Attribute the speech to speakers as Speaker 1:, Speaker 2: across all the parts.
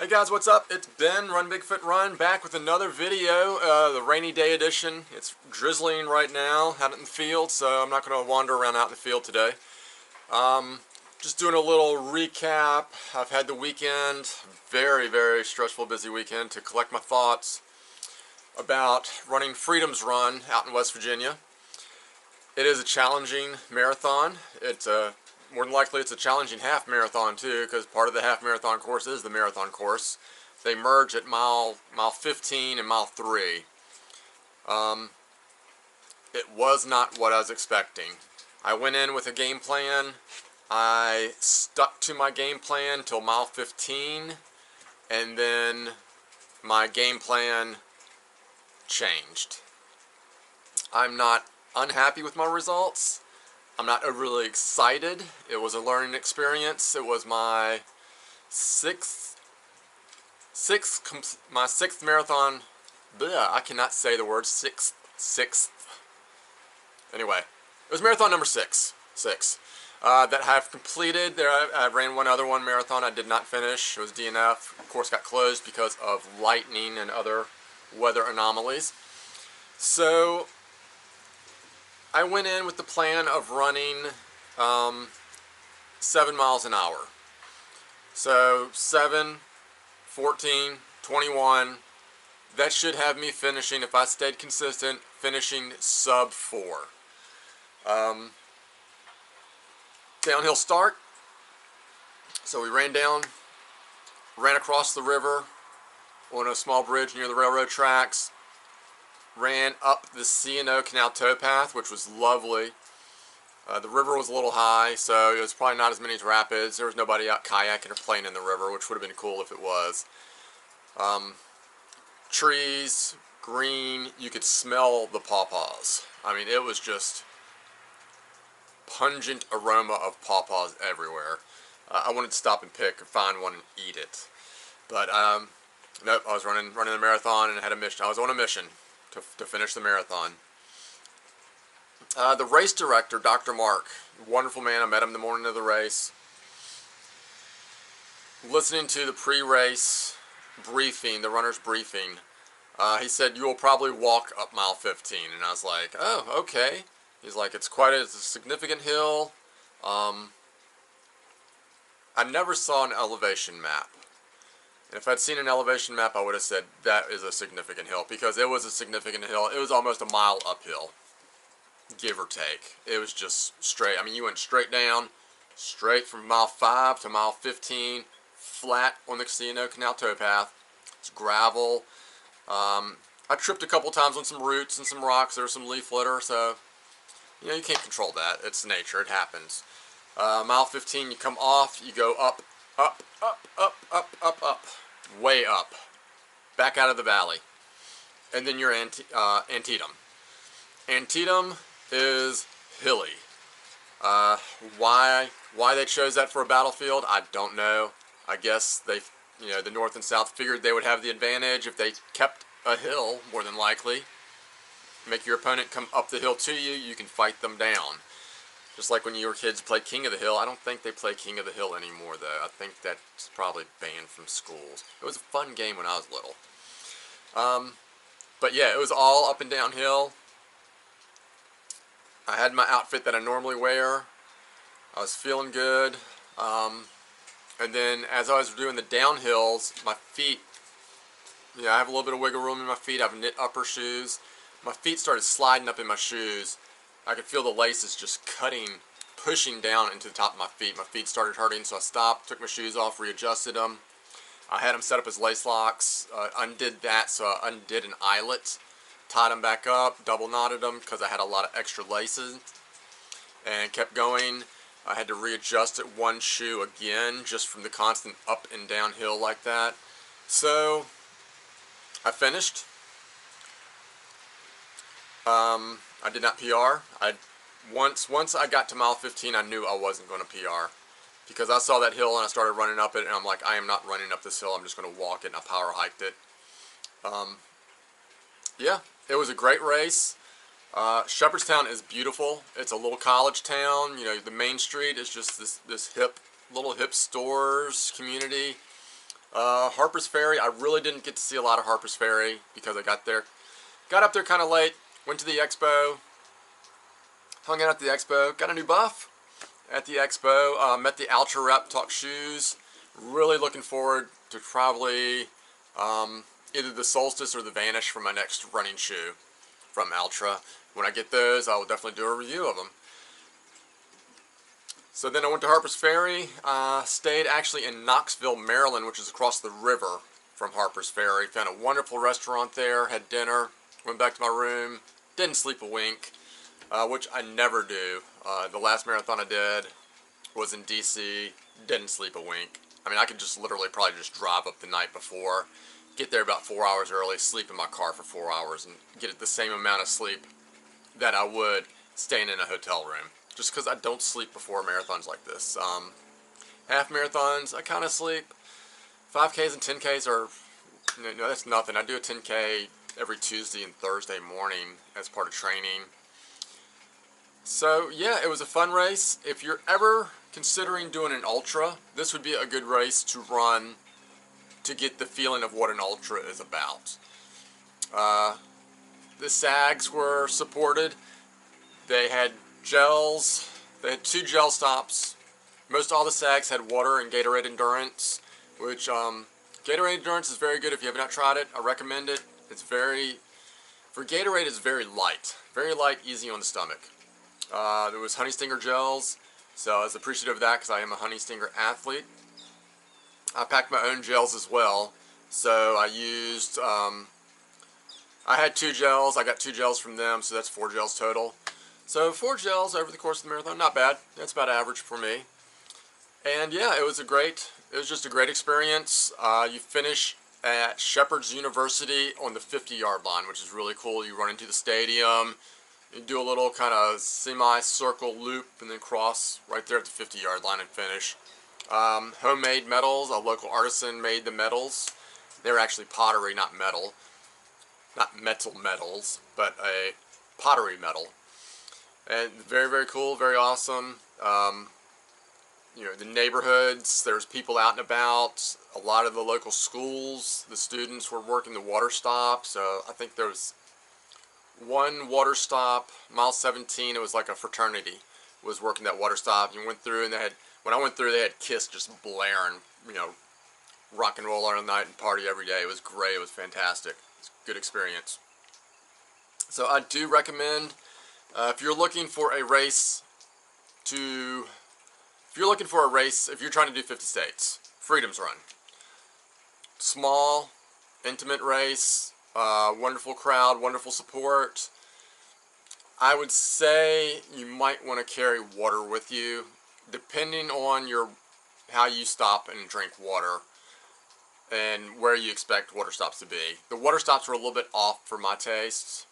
Speaker 1: Hey guys, what's up? It's Ben, Run Bigfoot Run, back with another video, the rainy day edition. It's drizzling right now out in the field, so I'm not going to wander around out in the field today. Just doing a little recap. I've had the weekend, very stressful, busy weekend, to collect my thoughts about running Freedom's Run out in West Virginia. It is a challenging marathon. More than likely it's a challenging half marathon too, because part of the half marathon course is the marathon course. They merge at mile 15 and mile 3. It was not what I was expecting. I went in with a game plan. I stuck to my game plan till mile 15, and then my game plan changed. I'm not unhappy with my results. I'm not overly excited. It was a learning experience. It was my sixth marathon. Bleh, I cannot say the word sixth. Anyway, it was marathon number six that I have completed. I ran one other marathon I did not finish. It was DNF. Of course, got closed because of lightning and other weather anomalies. So I went in with the plan of running 7 miles an hour. So 7, 14, 21, that should have me finishing, if I stayed consistent, finishing sub 4. Downhill start. So we ran across the river on a small bridge near the railroad tracks. Ran up the C&O Canal towpath, which was lovely. The river was a little high, so it was probably not as many rapids. There was nobody out kayaking or playing in the river, which would have been cool if it was. Trees, green, you could smell the pawpaws. I mean, it was just pungent aroma of pawpaws everywhere. I wanted to stop and pick or find one and eat it. But, nope, I was running the marathon and I had a mission. I was on a mission to finish the marathon. The race director, Dr. Mark, wonderful man. I met him the morning of the race. Listening to the pre-race briefing, the runner's briefing, he said, "You will probably walk up mile 15." And I was like, "Oh, okay." He's like, "It's a significant hill." I never saw an elevation map. If I'd seen an elevation map, I would have said that is a significant hill, because it was a significant hill. It was almost a mile uphill, give or take. It was just straight. I mean, you went straight down, straight from mile 5 to mile 15, flat on the C&O Canal towpath. It's gravel. I tripped a couple times on some roots and some rocks. There was some leaf litter, so you know, you can't control that. It's nature. It happens. Mile 15, you come off, you go up, way up, back out of the valley, and then you're Antietam. Antietam is hilly. Why they chose that for a battlefield, I don't know. I guess they, the North and South figured they would have the advantage if they kept a hill, more than likely. Make your opponent come up the hill to you, you can fight them down. Just like when you were kids played King of the Hill. I don't think they play King of the Hill anymore, though. I think that's probably banned from schools. It was a fun game when I was little. But yeah, it was all up and downhill. I had my outfit that I normally wear. I was feeling good. And then as I was doing the downhills, my feet, I have a little bit of wiggle room in my feet. I have knit upper shoes. My feet started sliding up in my shoes. I could feel the laces just pushing down into the top of my feet. My feet started hurting, so I stopped, took my shoes off, readjusted them. I had them set up as lace locks, undid that, so I undid an eyelet, tied them back up, double knotted them because I had a lot of extra laces, and kept going. I had to readjust it one shoe again, just from the constant up and downhill like that. So I finished. I did not PR. Once I got to mile 15, I knew I wasn't going to PR, because I saw that hill and I started running up it, and I'm like, I am not running up this hill. I'm just going to walk it, and I power hiked it. Yeah, it was a great race. Shepherdstown is beautiful. It's a little college town. The main street is just this little hip stores community. Harpers Ferry, I really didn't get to see a lot of Harpers Ferry because I got up there kind of late, went to the expo, hung out at the expo, got a new buff at the expo, met the Ultra rep, talked shoes. Really looking forward to probably either the Solstice or the Vanish for my next running shoe from Ultra. When I get those, I will definitely do a review of them. So then I went to Harpers Ferry, stayed actually in Knoxville, Maryland, which is across the river from Harpers Ferry. Found a wonderful restaurant there, had dinner, went back to my room, didn't sleep a wink, which I never do. The last marathon I did was in DC, didn't sleep a wink. I mean, I could just literally probably just drive up the night before, get there about 4 hours early, sleep in my car for 4 hours, and get the same amount of sleep that I would staying in a hotel room. Just because I don't sleep before marathons like this. Half marathons, I kind of sleep. 5Ks and 10Ks are, no, that's nothing. I do a 10K every Tuesday and Thursday morning as part of training. So yeah, it was a fun race. If you're ever considering doing an ultra, this would be a good race to run to get the feeling of what an ultra is about. The SAGs were supported. They had gels. They had 2 gel stops. Most all the SAGs had water and Gatorade Endurance, which Gatorade Endurance is very good if you have not tried it. I recommend it. It's for Gatorade, it's very light, easy on the stomach. There was Honey Stinger gels, so I was appreciative of that because I am a Honey Stinger athlete. I packed my own gels as well, so I used, I had 2 gels, I got 2 gels from them, so that's 4 gels total. So 4 gels over the course of the marathon, not bad. That's about average for me. And yeah, it was just a great experience. You finish at Shepherd's University on the 50-yard line, which is really cool. You run into the stadium, you do a little kind of semi-circle loop, and then cross right there at the 50-yard line and finish. Homemade medals, a local artisan made the medals. They were actually pottery, not metal. Not metal medals, but a pottery medal. And very, very cool, very awesome. You know, the neighborhoods, there's people out and about. A lot of the local schools, the students were working the water stop. So I think there was one water stop, mile 17, it was like a fraternity was working that water stop. You went through and when I went through, they had Kiss just blaring, you know, rock and roll all night and party every day. It was great, it was fantastic. It's a good experience. So I do recommend, if you're looking for a race if you're trying to do 50 states, Freedom's Run. Small, intimate race, wonderful crowd, wonderful support. I would say you might want to carry water with you, depending on how you stop and drink water and where you expect water stops to be. The water stops were a little bit off for my tastes,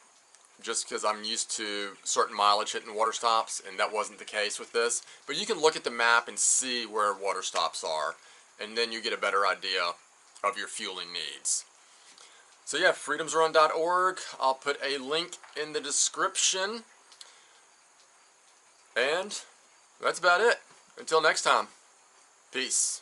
Speaker 1: just because I'm used to certain mileage hitting water stops, and that wasn't the case with this. But you can look at the map and see where water stops are, and then you get a better idea of your fueling needs. So yeah, freedomsrun.org. I'll put a link in the description. And that's about it. Until next time, peace.